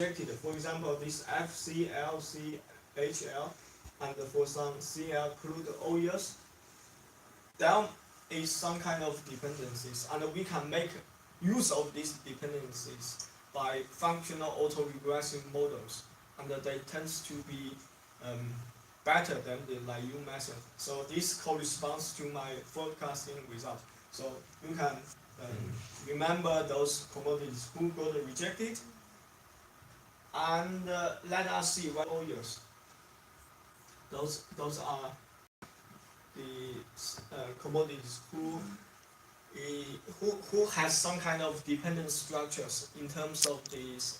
rejected. For example, this FCL, and for some CL crude oils, there is some kind of dependencies, and we can make use of these dependencies by functional autoregressive models, and they tend to be better than the Liu method. So this corresponds to my forecasting result. So you can remember those commodities who got rejected, and let us see what oils. Those are the commodities who has some kind of dependent structures in terms of these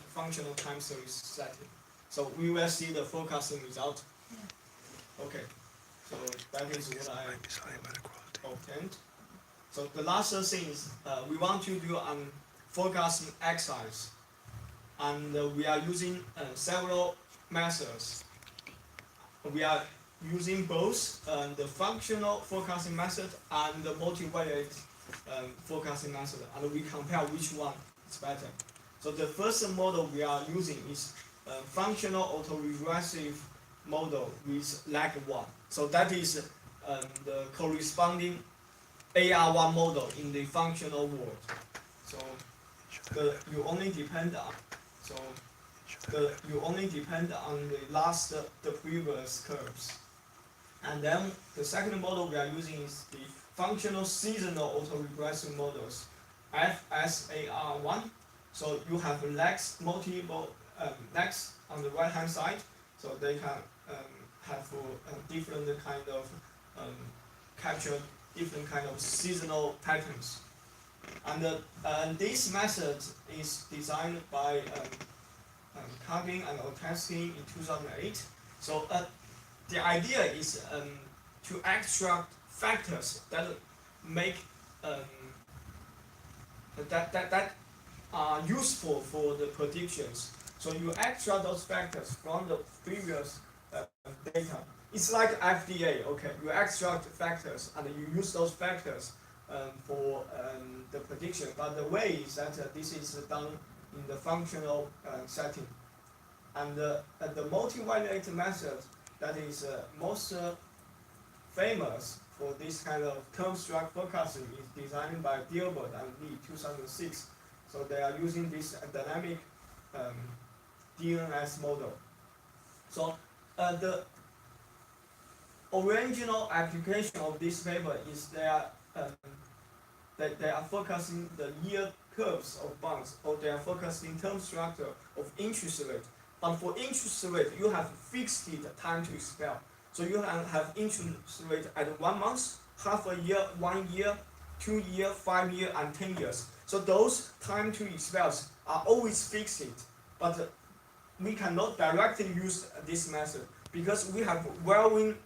functional time series setting. So we will see the forecasting result. Okay, so that is what I obtained. So the last thing is we want to do an forecasting exercise, and we are using several methods. We are using both the functional forecasting method and the multivariate forecasting method, and we compare which one is better. So the first model we are using is functional autoregressive model with lag 1. So that is the corresponding AR1 model in the functional world. So you only depend on the previous curves. And then the second model we are using is the functional seasonal autoregressive models, FSAR1. So you have lags, multiple lags on the right hand side, so they can have different kind of capture different kind of seasonal patterns. And this method is designed by Kagin and Otensky in 2008. So the idea is to extract factors that make that are useful for the predictions. So you extract those factors from the previous data. It's like FDA. Okay, you extract factors and you use those factors for the prediction. But the way is that this is done in the functional setting. And the multivariate method that is most famous for this kind of term-struct forecasting is designed by Dilbert and Lee 2006. So they are using this dynamic DNS model. So the original application of this paper is they are focusing the yield curves of bonds, or they are focusing term structure of interest rate. But for interest rate, you have fixed time to expel. So you have interest rate at 1 month, half a year, 1 year, 2 year, 5 year, and 10 years. So those time to expels are always fixed. But we cannot directly use this method because we have varying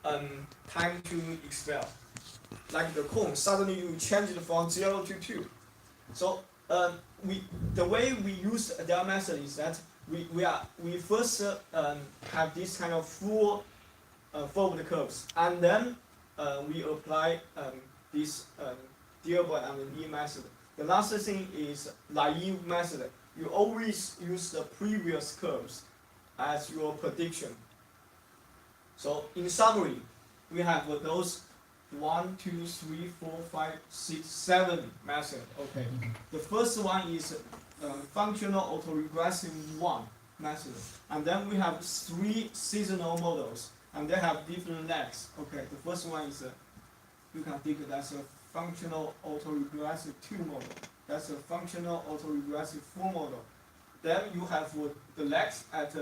time to expel. Like the cone, suddenly you change it from 0 to 2. So the way we use their method is that we first have this kind of full forward curves, and then we apply this Dilbert and Lee method. The last thing is naive method. You always use the previous curves as your prediction. So in summary, we have those 1, 2, 3, 4, 5, 6, 7 methods. Okay. The first one is functional autoregressive 1 method, and then we have 3 seasonal models, and they have different lags. Okay. The first one is you can think that's a functional autoregressive 2 model. That's a functional autoregressive 4 model. Then you have the lags at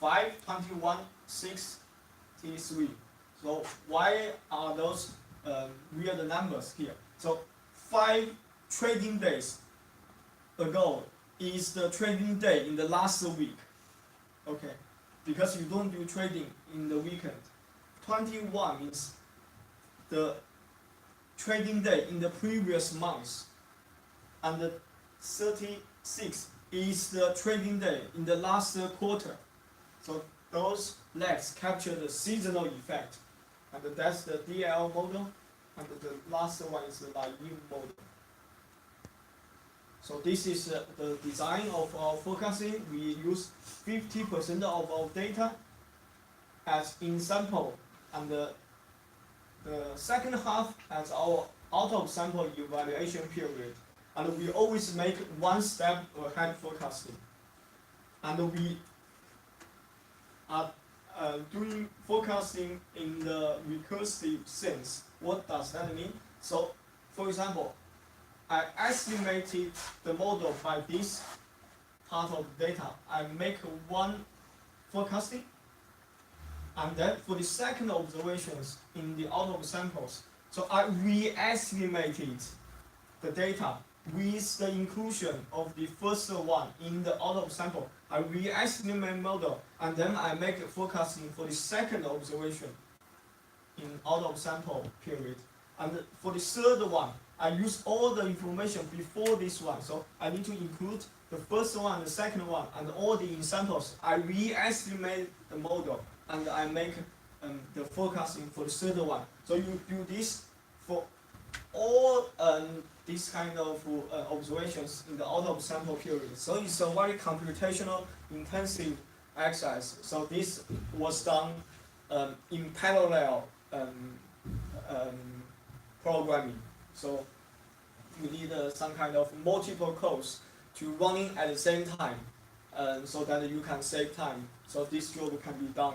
5, 21, 6, T3. So why are those weird numbers here? So 5 trading days ago is the trading day in the last week. Okay, because you don't do trading in the weekend. 21 means the trading day in the previous month, and the 36 is the trading day in the last quarter. So those lags capture the seasonal effect, and that's the DL model, and the last one is the naive model. So this is the design of our forecasting. We use 50% of our data as in sample, and the second half as our out of sample evaluation period. And we always make one step ahead forecasting. And we are doing forecasting in the recursive sense. What does that mean? So, for example, I estimated the model by this part of data. I make one forecasting, and then for the second observations in the out of samples, so I re-estimated the data with the inclusion of the first one in the out of sample. I re-estimate model, and then I make a forecasting for the second observation in out of sample period. And for the third one, I use all the information before this one. So I need to include the first one, the second one, and all the in samples. I re-estimate the model, and I make the forecasting for the third one. So you do this for all these kind of observations in the out of sample period. So it's a very computational intensive exercise. So this was done in parallel programming. So you need some kind of multiple codes to running at the same time, so that you can save time. So this job can be done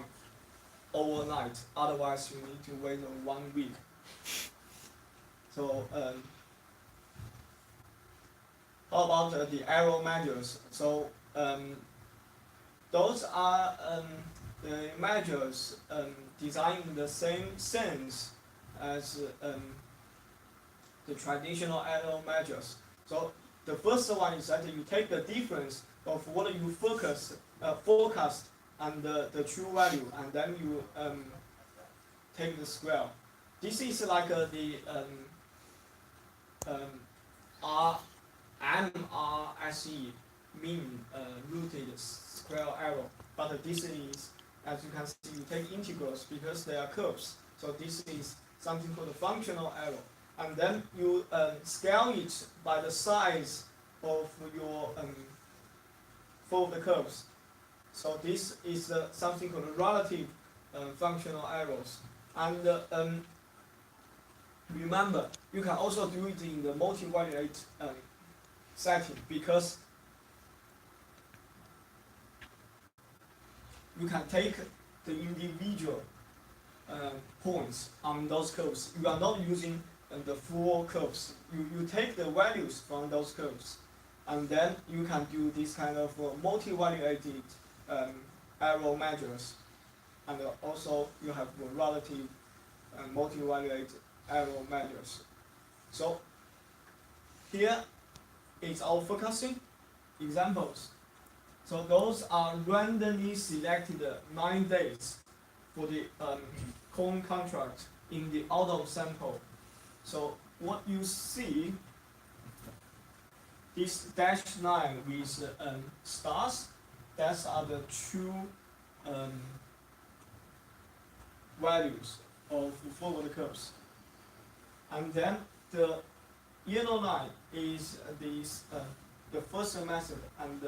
overnight. Otherwise, you need to wait 1 week. So how about the error measures? So those are the measures designed in the same sense as the traditional error measures. So the first one is that you take the difference of what you forecast and the true value, and then you take the square. This is like the MRSE, mean rooted square error. But this is, as you can see, you take integrals because they are curves. So this is something called a functional error. And then you scale it by the size of your fold curves. So this is something called relative functional errors. And remember, you can also do it in the multivariate setting, because you can take the individual points on those curves. You are not using the full curves. You take the values from those curves, and then you can do this kind of multivariated error measures. And also you have relative and multivariate error measures. So here is our forecasting examples. So those are randomly selected 9 days for the corn contract in the out of sample. So what you see, this -9 with stars, that are the true values of forward curves. And then the yellow line is the first method, and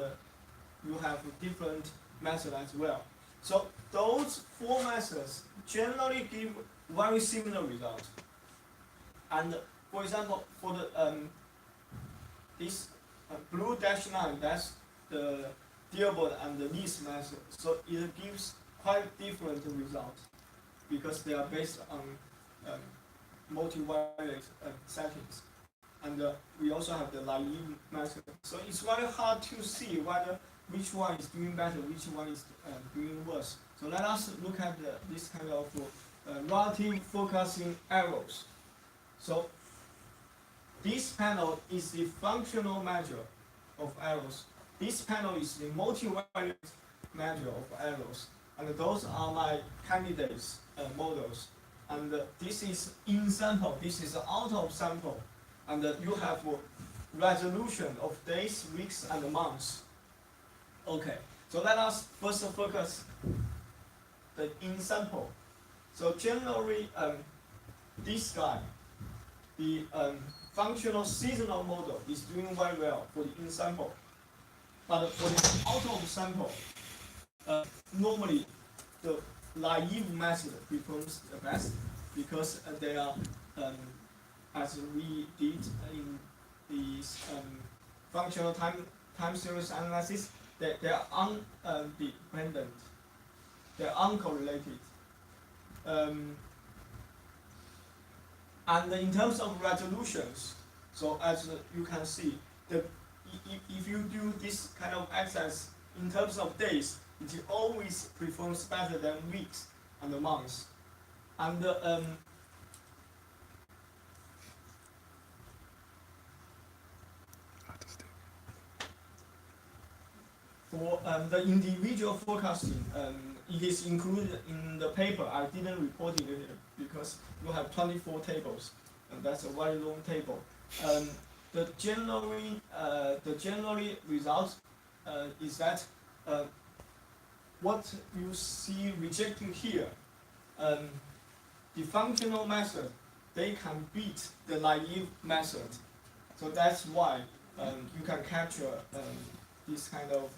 you have different methods as well. So those 4 methods generally give very similar results. And for example, for the this blue -9, that's the Dearborn and the least method. So it gives quite different results because they are based on multivariate settings. And we also have the naive method. So it's very hard to see whether which one is doing better, which one is doing worse. So let us look at this kind of relative forecasting errors. So this panel is the functional measure of errors. This panel is the multivariate measure of errors. And those are my candidates models. And this is in sample, this is out of sample. And you have resolution of days, weeks, and months. Okay, so let us first focus the in sample. So generally, this guy, the functional seasonal model is doing very well for the in sample, but for the out of sample, normally the naive method performs the best because they are, as we did in the functional time series analysis, they are undependent, they are uncorrelated. And in terms of resolutions, so as you can see, if you do this kind of exercise in terms of days, it always performs better than weeks and months. And for the individual forecasting, it is included in the paper. I didn't report it here because you have 24 tables, and that's a very long table. The generally result is that what you see rejected here, the functional method, they can beat the naive method. So that's why you can capture this kind of,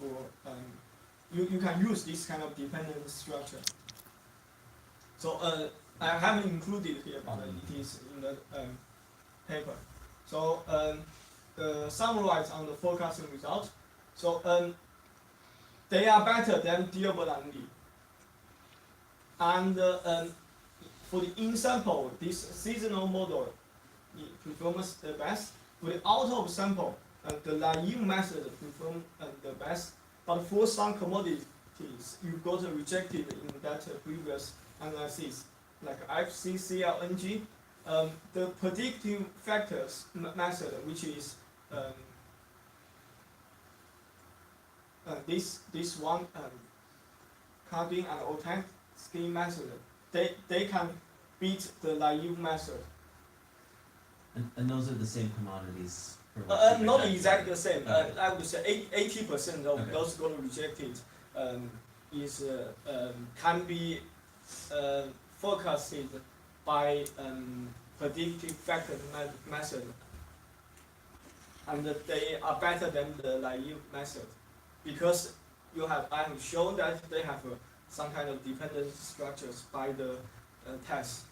you can use this kind of dependent structure. So I haven't included here, but it is in the paper. So summarize on the forecasting result. So they are better than Dilbert and Li. And for the in sample, this seasonal model performs the best. For the out of sample, the naive method performs the best. But for some commodities, you got rejected in that previous analysis, like FCCLNG. The predictive factors method, which is this one, Carbon and OTAC scheme method, they can beat the naive method. And those are the same commodities? Not exactly the same. I would say 80% of those got rejected is can be forecasted by predictive factor method, and they are better than the naive method because I have shown that they have some kind of dependent structures by the test.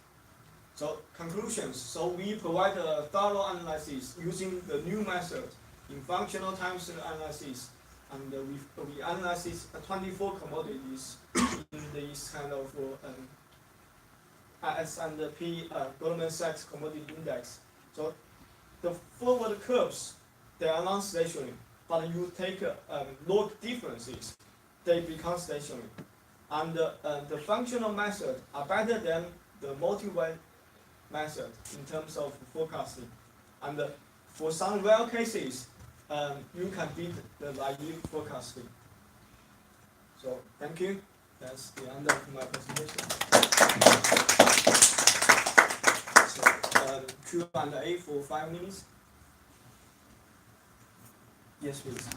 So conclusions. So we provide a thorough analysis using the new method in functional time series analysis, and we analyze 24 commodities in this kind of S&P Goldman Sachs Commodity Index. So the forward curves, they are non-stationary, but you take log differences, they become stationary. And the functional method are better than the multi-way method in terms of forecasting. And for some rare cases, you can beat the naive forecasting. So thank you. That's the end of my presentation. So Q&A for 5 minutes. Yes, please.